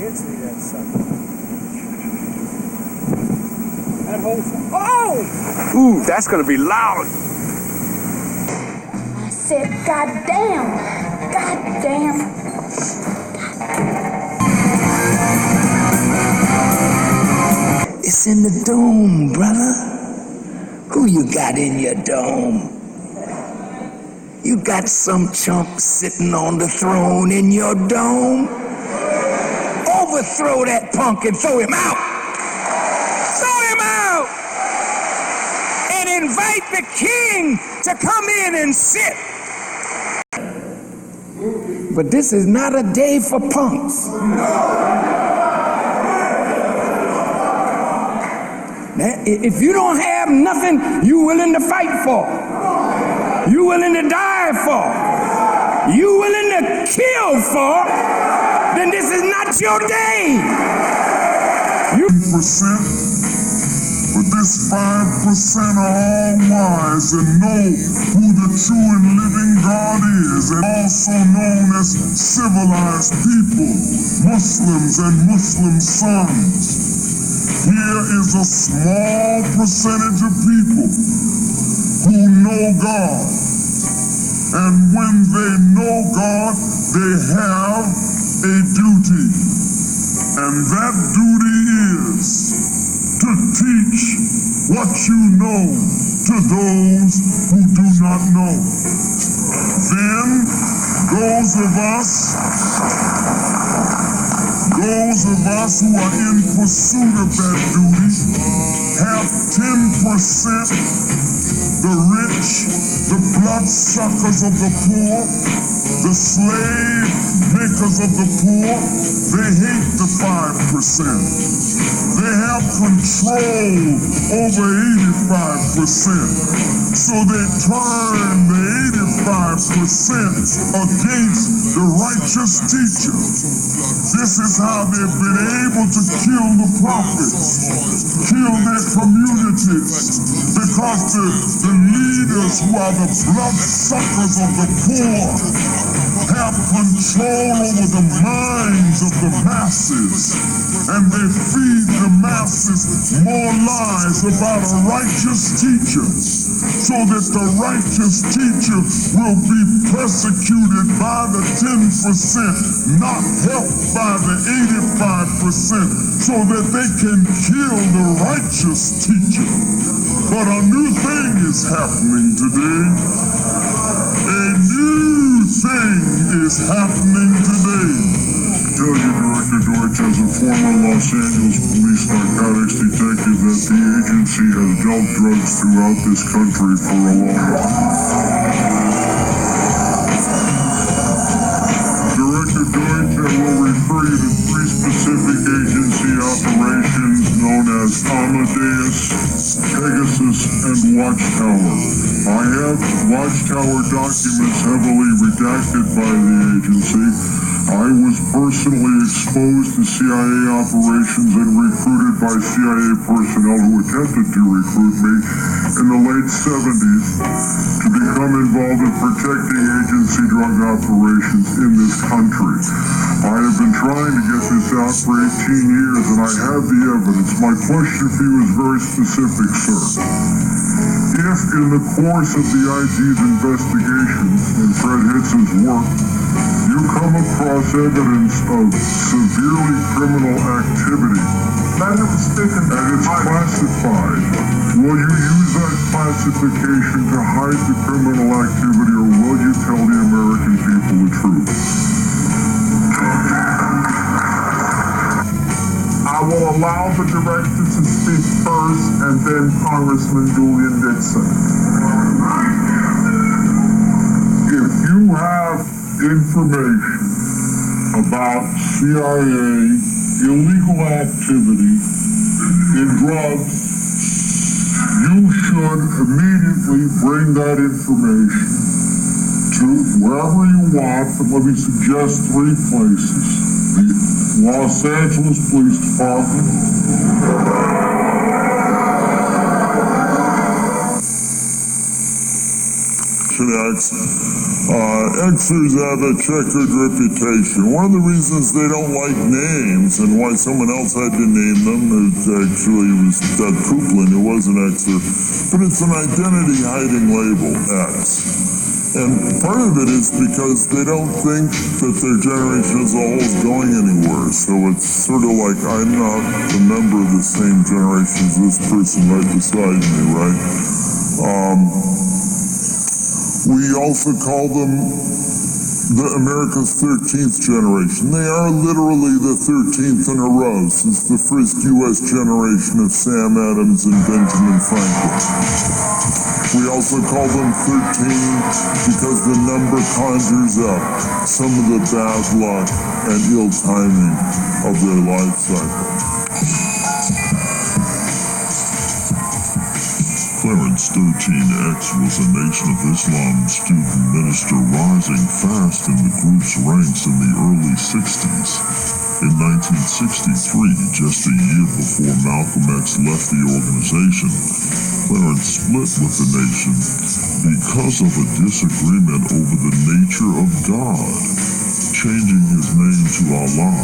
hits me, that sucker. That whole... Oh! Ooh, that's gonna be loud. I said, goddamn. Goddamn. It's in the dome, brother. Who you got in your dome? You got some chump sitting on the throne in your dome? Overthrow that punk and throw him out! Throw him out! And invite the king to come in and sit. But this is not a day for punks. Now, if you don't have nothing you willing to fight for, you willing to die for, you willing to kill for, then this is not your day. You percent, but this 5% are all wise and know who the true and living God is, and also known as civilized people, Muslims and Muslim sons. Here is a small percentage of people who know God. And when they know God, they have a duty. And that duty is to teach what you know to those who do not know. Then those of us who are in pursuit of that duty have 10%, the rich, the bloodsuckers of the poor, the slave makers of the poor. They hate the 5%. They have control over 85%. So they turn the 85% against the righteous teachers. This is how they've been able to kill the prophets, kill their communities, because the leaders who are the bloodsuckers of the poor have control over the minds of the masses, and they feed the masses more lies about a righteous teacher, so that the righteous teacher will be persecuted by the 10%, not helped by the 85%, so that they can kill the righteous teacher. But a new thing is happening today. A new thing is happening today. Tell you, Director Deutsch, as a former Los Angeles police narcotics detective, that the agency has dealt drugs throughout this country for a long time. Director Deutsch, I will refer you to 3 specific agency operations known as Amadeus, Pegasus, and Watchtower. I have Watchtower documents heavily redacted by the agency. I was personally exposed to CIA operations and recruited by CIA personnel who attempted to recruit me in the late 70s to become involved in protecting agency drug operations in this country. I have been trying to get this out for 18 years, and I have the evidence. My question for you is very specific, sir. If in the course of the IG's investigations and Fred Hitz's work, you come across evidence of severely criminal activity, and it's classified, will you use that classification to hide the criminal activity, or will you tell the American people the truth? I will allow the director to speak first, and then Congressman Julian Dixon. If you have information about CIA illegal activity in drugs, you should immediately bring that information to wherever you want, but let me suggest 3 places. The Los Angeles Police Department, should I Xers have a checkered reputation. One of the reasons they don't like names and why someone else had to name them, it actually was Doug Coupland, who was an Xer, but it's an identity-hiding label, X. And part of it is because they don't think that their generation as a whole is going anywhere. So it's sort of like, I'm not a member of the same generation as this person right beside me, right? We also call them America's 13th generation. They are literally the 13th in a row since the first U.S. generation of Sam Adams and Benjamin Franklin. We also call them 13 because the number conjures up some of the bad luck and ill timing of their life cycle. Clarence 13X was a Nation of Islam student minister rising fast in the group's ranks in the early 60s. In 1963, just a year before Malcolm X left the organization, Clarence split with the Nation because of a disagreement over the nature of God, changing his name to Allah.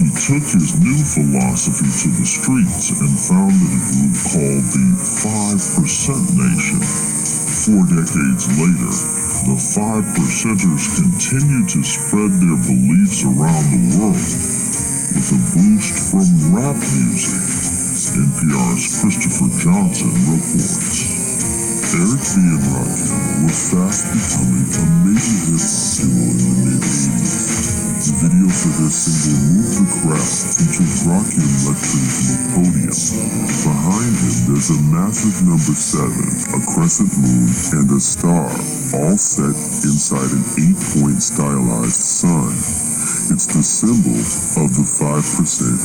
He took his new philosophy to the streets and founded a group called the 5% Nation. 4 decades later, the 5%ers continued to spread their beliefs around the world with a boost from rap music. NPR's Christopher Johnson reports. Eric B. and Rakim was fast becoming a major hip-hop duo in the mid-80s. The video for their single Move the Crowd features Rakim lecturing from a podium. Behind him, there's a massive number 7, a crescent moon, and a star, all set inside an 8-point stylized sun. It's the symbol of the 5%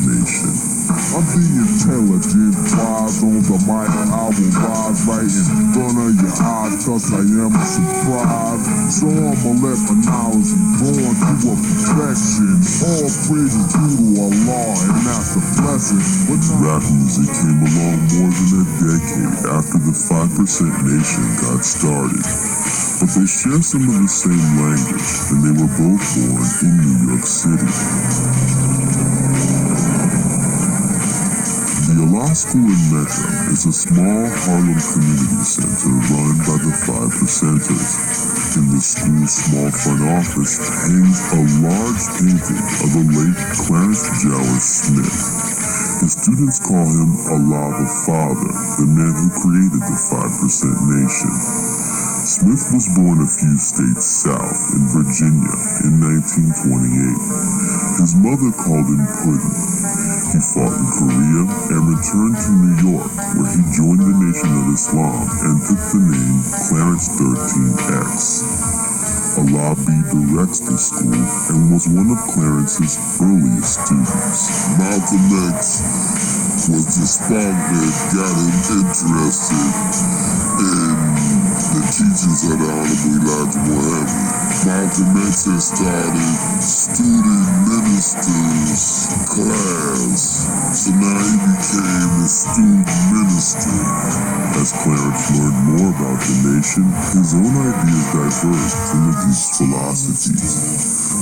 Nation. I'm being intelligent, wise on the mic, I will rise right in front of your eyes, cause I am surprised. So I'ma let my knowledge be born to a perfection. All praises due to Allah, and that's a blessing. Rap music came along more than a decade after the 5% Nation got started. But they share some of the same language, and they were both born in New York City. The Allah School in Mecca is a small Harlem community center run by the 5%ers. In the school's small front office hangs a large painting of the late Clarence Jowers Smith. The students call him Allah the Father, the man who created the 5% Nation. Smith was born a few states south in Virginia in 1928. His mother called him Puddin'. He fought in Korea and returned to New York, where he joined the Nation of Islam and took the name Clarence 13X. Allah B directs the school and was one of Clarence's earliest students. Malcolm X was the spark that got him interested in the teachings of the Honorable Elijah Muhammad. Malcolm X had started student ministers class, so now he became a student minister. As Clarence learned more about the Nation, his own ideas diverged from the group's philosophies.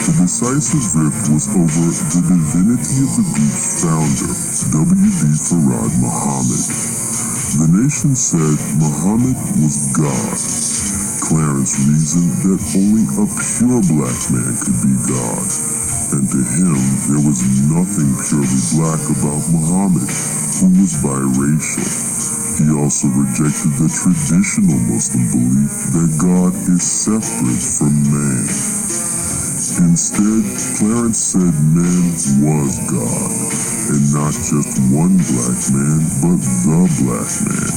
The decisive rift was over the divinity of the group's founder, W.D. Farad Muhammad. The Nation said Muhammad was God. Clarence reasoned that only a pure black man could be God, and to him there was nothing purely black about Muhammad, who was biracial. He also rejected the traditional Muslim belief that God is separate from man. Instead, Clarence said man was God, and not just one black man, but the black man.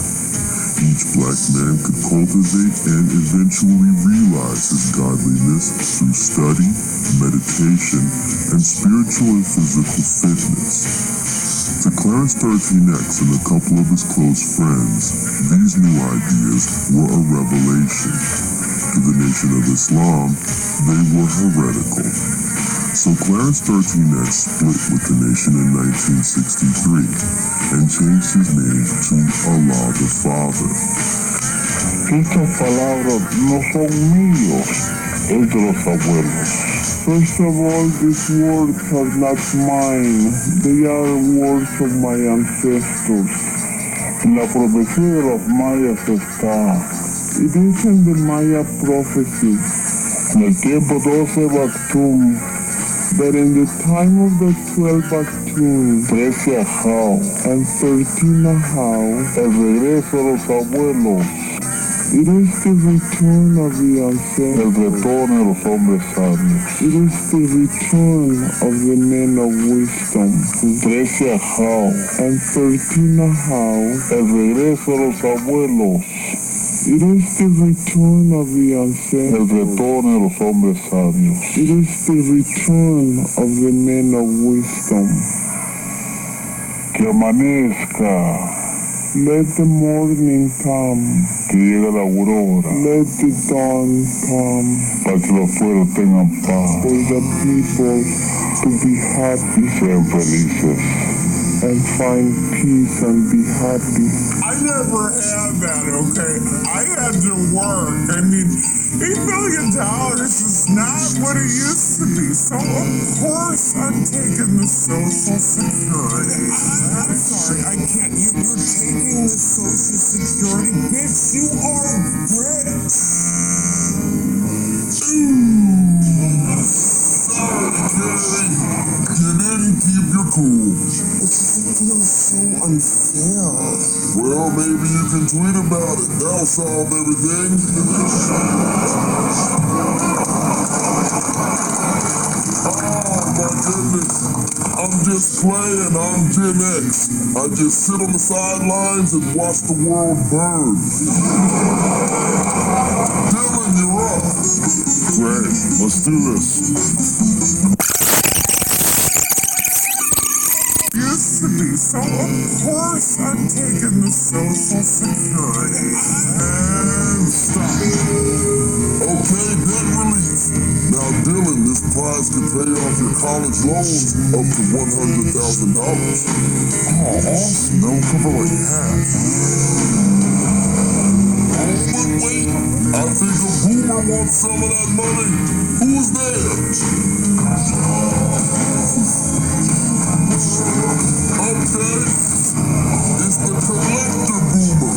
Each black man could cultivate and eventually realize his godliness through study, meditation, and spiritual and physical fitness. To Clarence 13X and a couple of his close friends, these new ideas were a revelation. To the Nation of Islam, they were heretical. So Clarence 13X split with the Nation in 1963 and changed his name to Allah the Father. Estas palabras no son míos, es de los abuelos. First of all, these words are not mine. They are words of my ancestors. La profecía de los mayas está. It is in the Maya prophecy. En el tiempo 12 Bactum, that in the time of the 12 Bactum, 13 Ahau, and 13 Ahau, el regreso de los abuelos. It is the return of the ancestors. El retorno de los hombres sabios. It is the return of the men of wisdom. 13 Ahau, and 13 Ahau, el regreso de los abuelos. It is the return of the ancestors. El retorno de los hombres sabios. It is the return of the men of wisdom. Que amanezca. Let the morning come. Que llegue la aurora. Let the dawn come. Para que los pueblos tengan paz. For the people to be happy. Sean felices. And find peace and be happy. I never had that, okay? I had to work. I mean, $8 million is not what it used to be. So, of course, I'm taking the Social Security. I'm sorry, I can't. You're taking the Social Security. Bitch, you are rich. Sorry, you didn't keep your cool. It just feels so unfair. Well, maybe you can tweet about it. That'll solve everything. Oh, my goodness. I'm just playing. I'm Gen X. I just sit on the sidelines and watch the world burn. Dylan, you're up. Great. Let's do this. Used to be, so of course I'm taking the Social Security. And stop. Okay, debt relief. Now, Dylan, this prize could pay off your college loans up to $100,000. Oh, awesome. That'll cover like half. Oh, but wait. I think a boomer wants some of that money. Who's there? Okay, it's the collector boomer.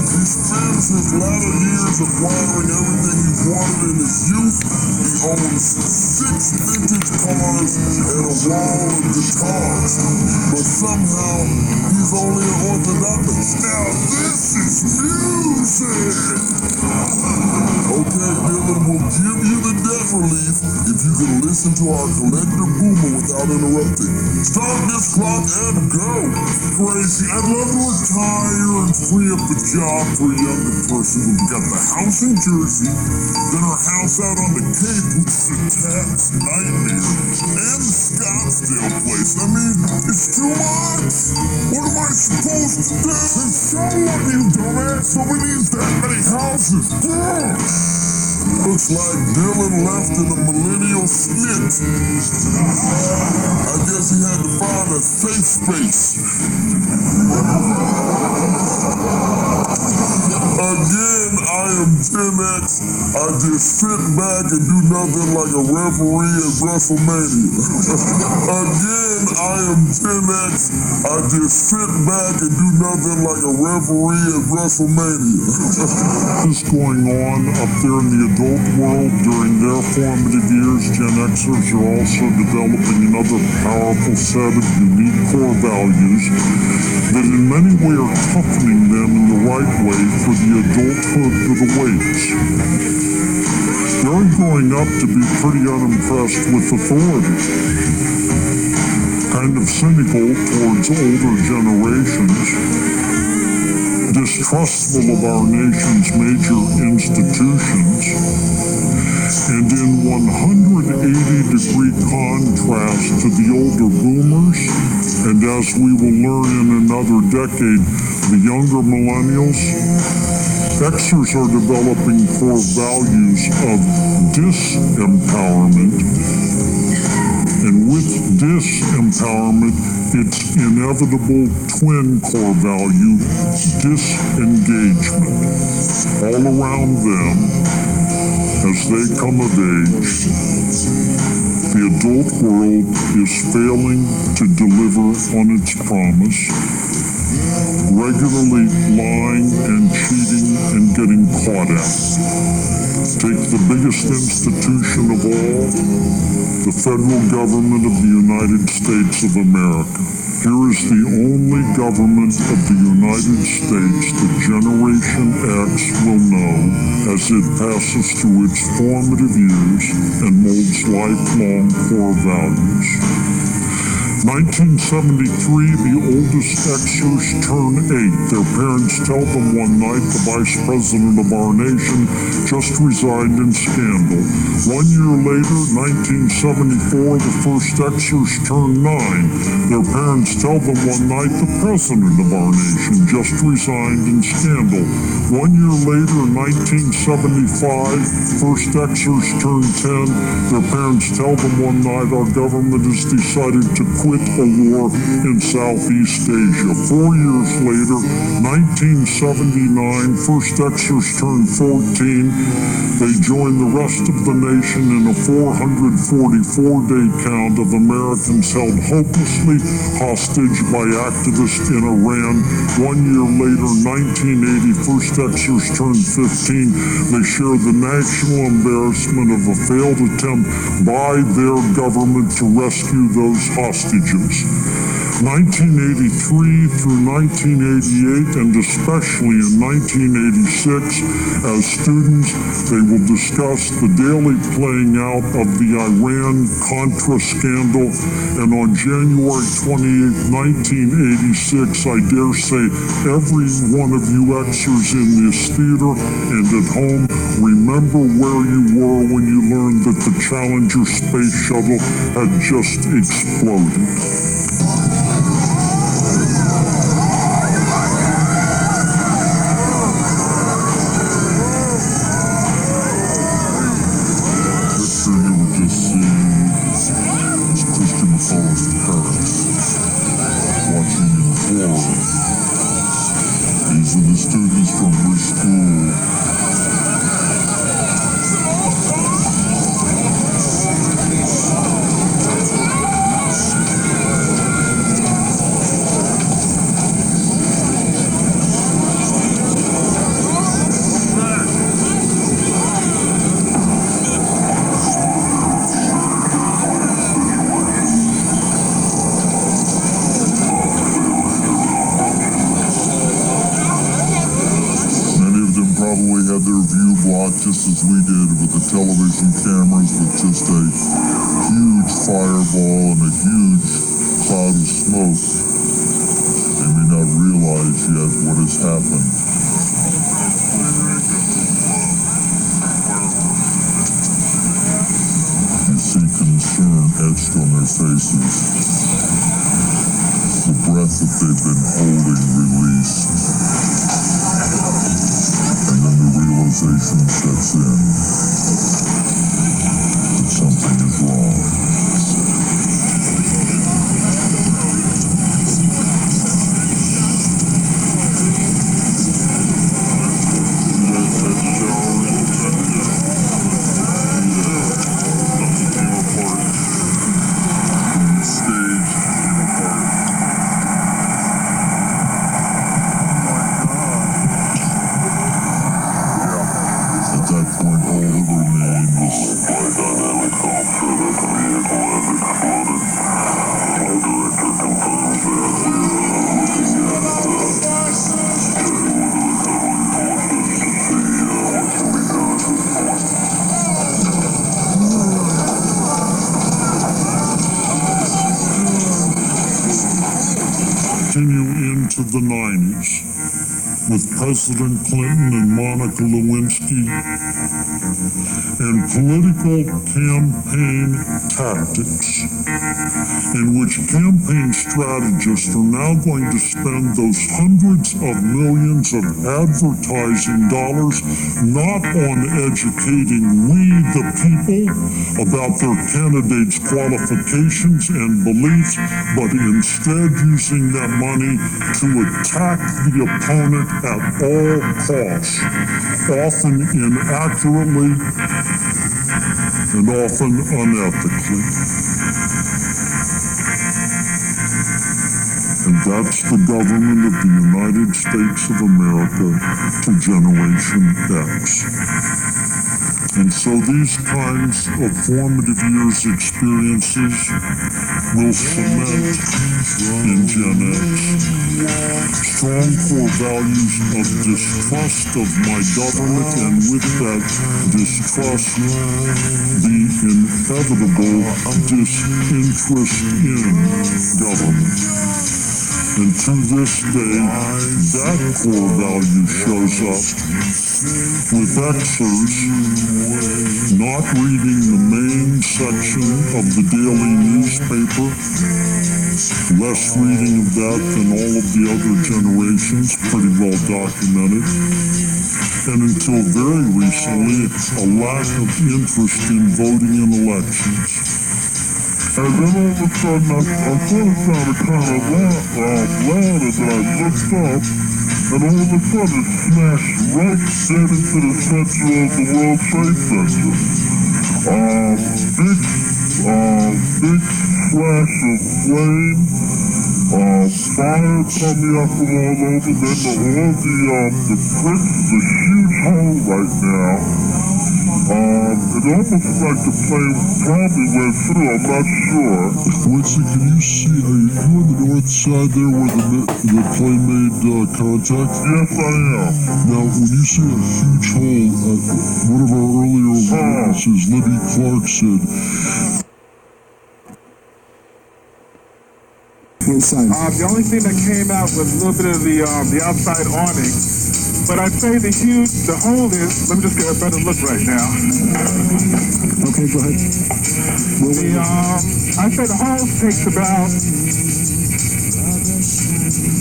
He spends his latter years acquiring everything he wanted in his youth. He owns 6 vintage cars and a wall of guitars. But somehow, he's only an orthodontist. Now this is music! Okay, Dylan, we'll give you the debt relief if you can listen to our collector boomer without interrupting. Start this clock and go! Crazy. I'd love to retire and free up the job for a younger person who's got the house in Jersey, then her house out on the Cape, which is a tax nightmare, and the Scottsdale place. I mean, it's too much. What am I supposed to do? Then so what, you dumbass? Nobody needs that many houses. Looks like Dylan left in a millennial snit. I guess he had to find a safe space. Again, I am Gen X. I just sit back and do nothing like a referee at WrestleMania. Again, I am Gen X. I just sit back and do nothing like a referee at WrestleMania. What's going on up there in the adult world during their formative years? Gen Xers are also developing another powerful set of unique core values that in many ways are toughening them in the right way for the adulthood that awaits. They're growing up to be pretty unimpressed with authority, kind of cynical towards older generations, distrustful of our nation's major institutions, and in 180-degree contrast to the older boomers, and as we will learn in another decade, the younger millennials, Xers are developing core values of disempowerment, and with disempowerment, its inevitable twin core value, disengagement. All around them, as they come of age, the adult world is failing to deliver on its promise, regularly lying and cheating and getting caught out. Take the biggest institution of all, the federal government of the United States of America. Here is the only government of the United States that Generation X will know as it passes through its formative years and molds lifelong core values. 1973, the oldest Xers turn 8. Their parents tell them one night the vice president of our nation just resigned in scandal. 1 year later, 1974, the first Xers turn 9. Their parents tell them one night the president of our nation just resigned in scandal. 1 year later, 1975, first Xers turn 10. Their parents tell them one night our government has decided to quit a war in Southeast Asia. 4 years later, 1979, first Xers turn 14. They join the rest of the nation in a 444-day count of Americans held hopelessly hostage by activists in Iran. 1 year later, 1980, first Xers turn 15. They share the national embarrassment of a failed attempt by their government to rescue those hostages. 1983 through 1988, and especially in 1986, as students, they will discuss the daily playing out of the Iran-Contra scandal, and on January 28, 1986, I dare say every one of you Xers in this theater and at home remember where you were when you learned that the Challenger space shuttle had just exploded. These are the students from her school. Probably had their view blocked just as we did with the television cameras, with just a huge fireball and a huge cloud of smoke. They may not realize yet what has happened. You see concern etched on their faces. The breath that they've been holding released. And then the realization sets in that something is wrong. Continue into the 90s with President Clinton and Monica Lewinsky and political campaign tactics in which campaign strategists are now going to spend those hundreds of millions of advertising dollars not on educating we the people about their candidates' qualifications and beliefs, but instead using that money to attack the opponent at all costs. often inaccurately and often unethically. And that's the government of the United States of America to Generation X. And so these kinds of formative years experiences will cement in Gen X strong core values of distrust of my government, and with that distrust, the inevitable disinterest in government. And to this day, that core value shows up with Xers not reading the main section of the daily newspaper, less reading of that than all of the other generations, pretty well documented, and until very recently, a lack of interest in voting in elections. And then all of a sudden, I thought it sounded kind of loud as I looked up, and all of a sudden it smashed right dead into the center of the World Trade Center. Big flash of flame, fire coming up from all over, then the bricks is a huge hole right now. It almost like the plane probably went through, I'm not sure. Winston, can you see, are you on the north side there where the plane made contact? Yes, I am. Now, when you see a huge hole, one of our earlier witnesses, Libby Clark, said... The only thing that came out was a little bit of the outside awning. But I'd say the hole is, let me just get a better look right now. Okay, go ahead. I'd say the hole takes about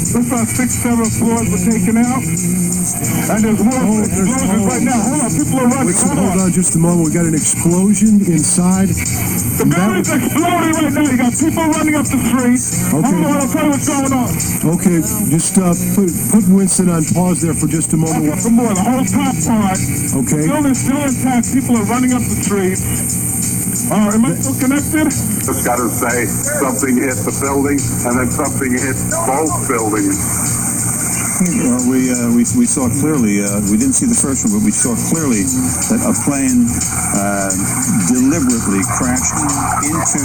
6-7 floors were taken out. And there's more explosions right now. Hold on, people are running. Hold on just a moment. We got an explosion inside. The building's exploding right now. You got people running up the street. Okay. Hold on, I'll tell you what's going on. Okay, just put Winston on pause there for just a moment. Okay, for more. The whole top part. Okay. The building's still intact. People are running up the street. Am I still connected? Just got to say, something hit the building, and then something hit both buildings. Well, we saw clearly, we didn't see the first one, but we saw clearly that a plane deliberately crashed into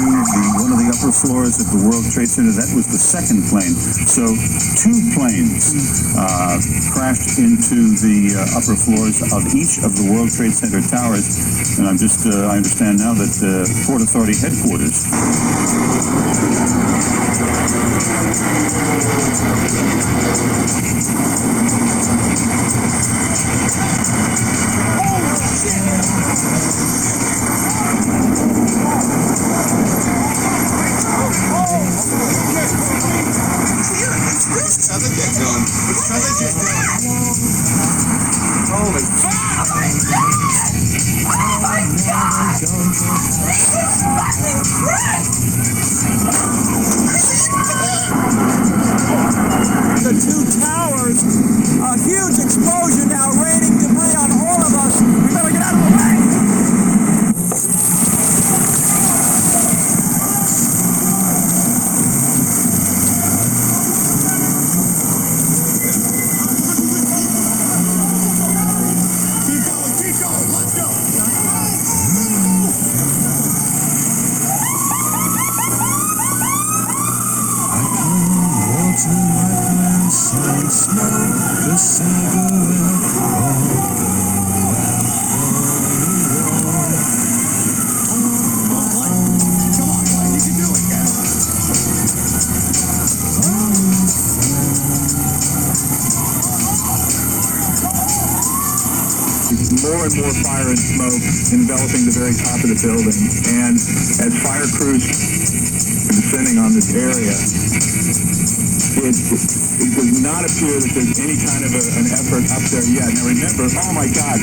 one of the upper floors of the World Trade Center. That was the second plane. So 2 planes crashed into the upper floors of each of the World Trade Center towers. And I understand now that Port Authority headquarters. The 2 towers, a huge explosion now, raining debris on all of us. We better get out of the way. Keep going, let's go. More and more fire and smoke enveloping the very top of the building. And as fire crews are descending on this area, it does not appear that there's any kind of an effort up there yet. Now remember, oh my God.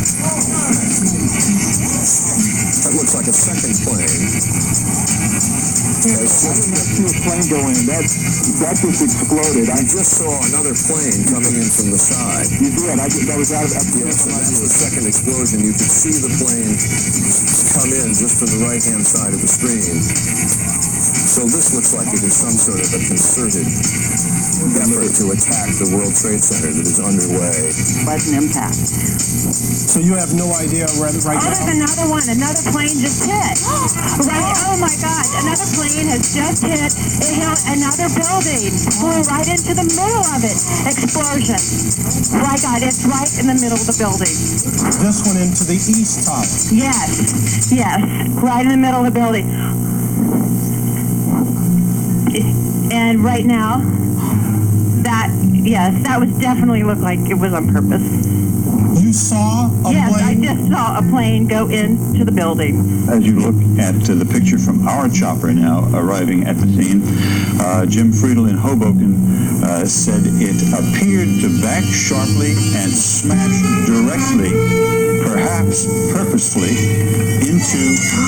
That looks like a second plane. I didn't see a plane go in. That just exploded. I just saw another plane coming in from the side. You did. That was out of that. Yes, and that's the second explosion. You could see the plane come in just from the right-hand side of the screen. So this looks like it is some sort of a concerted effort to attack the World Trade Center that is underway. Was an impact. So you have no idea right now? There's another one. Another plane just hit. Right. Oh my God. Another plane has just hit. It hit another building. Flew right into the middle of it. Explosion. My God. It's right in the middle of the building. This one into the east tower. Yes. Yes. Right in the middle of the building. And right now, that was definitely looked like it was on purpose. You saw a plane? Yes, I just saw a plane go into the building. As you look at the picture from our chopper now arriving at the scene, Jim Friedel in Hoboken said it appeared to back sharply and smash directly, perhaps purposefully, into,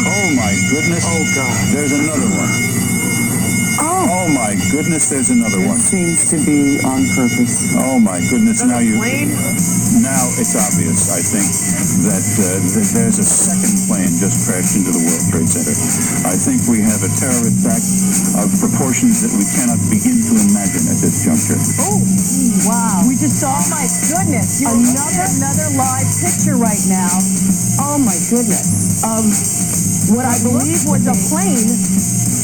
oh my goodness, Oh, God. there's another one. Oh my goodness, there's another one. Seems to be on purpose. Oh my goodness, now it's obvious, I think, that there's a second plane just crashed into the World Trade Center. I think we have a terror attack of proportions that we cannot begin to imagine at this juncture. Oh, wow. We just saw, oh my goodness, another live picture right now. Oh my goodness. Of what I believe was a plane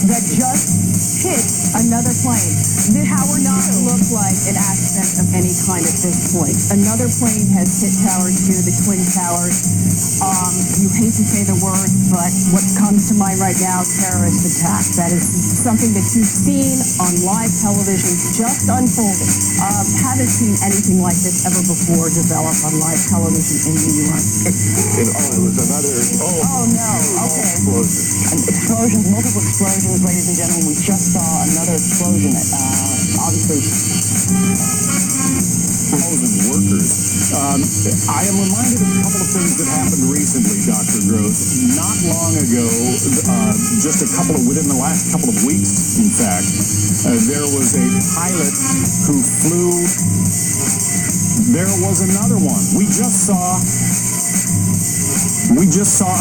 that just hit another plane. This would not look like an accident of any kind at this point. Another plane has hit Tower 2, the Twin Towers. You hate to say the word, but what comes to mind right now, terrorist attack. That is something that you've seen on live television just unfolding. Haven't seen anything like this ever before develop on live television in New York. It was another. Oh no. Okay. Explosion. Multiple explosions, ladies and gentlemen. We just saw another explosion. Obviously. Workers. I am reminded of a couple of things that happened recently, Dr. Gross. Not long ago, within the last couple of weeks, in fact, there was a pilot who flew. There was another one. We just saw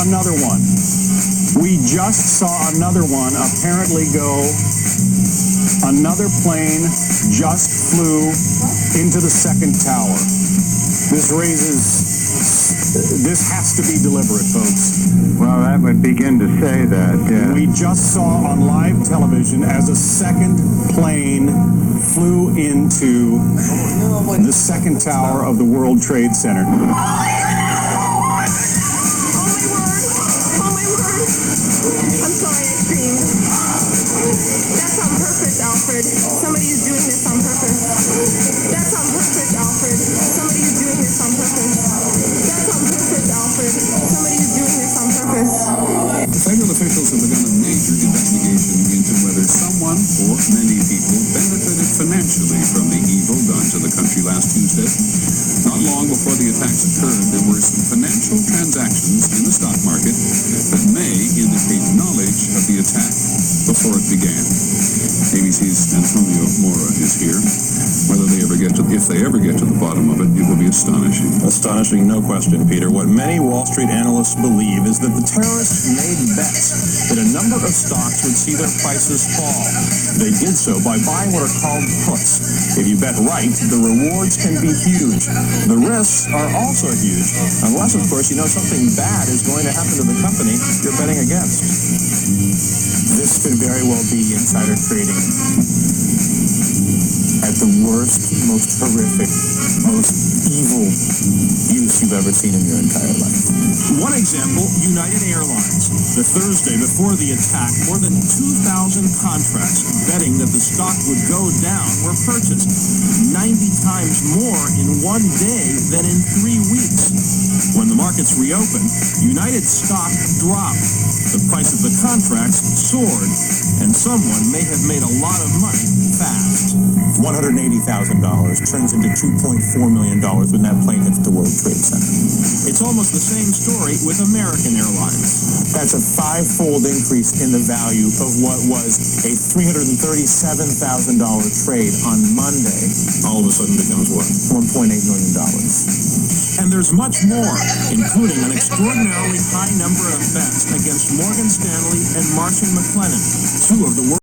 another one. We just saw another one apparently go. Another plane just flew into the second tower. This has to be deliberate, folks. Well, that would begin to say that, yeah. We just saw on live television as a second plane flew into the second tower of the World Trade Center. Oh my word. I'm sorry I screamed. That's on purpose, Alfred. Somebody is doing this on purpose. That's on purpose, Alfred. Somebody is doing this on purpose. That's on purpose, Alfred. Somebody is doing this on purpose. Federal officials have begun a major investigation into whether someone or many people benefited financially from the evil done to the country last Tuesday. Not long before the attacks occurred, there were some financial transactions in the stock market that may indicate knowledge of the attack before it began. ABC's Antonio Mora is here. If they ever get to the bottom of it, it will be astonishing. Astonishing, no question, Peter. What many Wall Street analysts believe is that the terrorists made bets that a number of stocks would see their prices fall. They did so by buying what are called puts. If you bet right, the rewards can be huge. The risks are also huge, unless, of course, you know something bad is going to happen to the company you're betting against. This could very well be insider trading at the worst, most horrific, most evil use you've ever seen in your entire life. One example, United Airlines. The Thursday before the attack, more than 2,000 contracts betting that the stock would go down were purchased. 90 times more in one day than in 3 weeks. When the markets reopened, United stock dropped. The price of the contracts soared, and someone may have made a lot of money fast. $180,000 turns into $2.4 million when that plane hits the World Trade Center. It's almost the same story with American Airlines. That's a five-fold increase in the value of what was a $337,000 trade on Monday. All of a sudden becomes what? $1.8 million. And there's much more, including an extraordinarily high number of bets against Morgan Stanley and Marsh & McLennan, two of the world's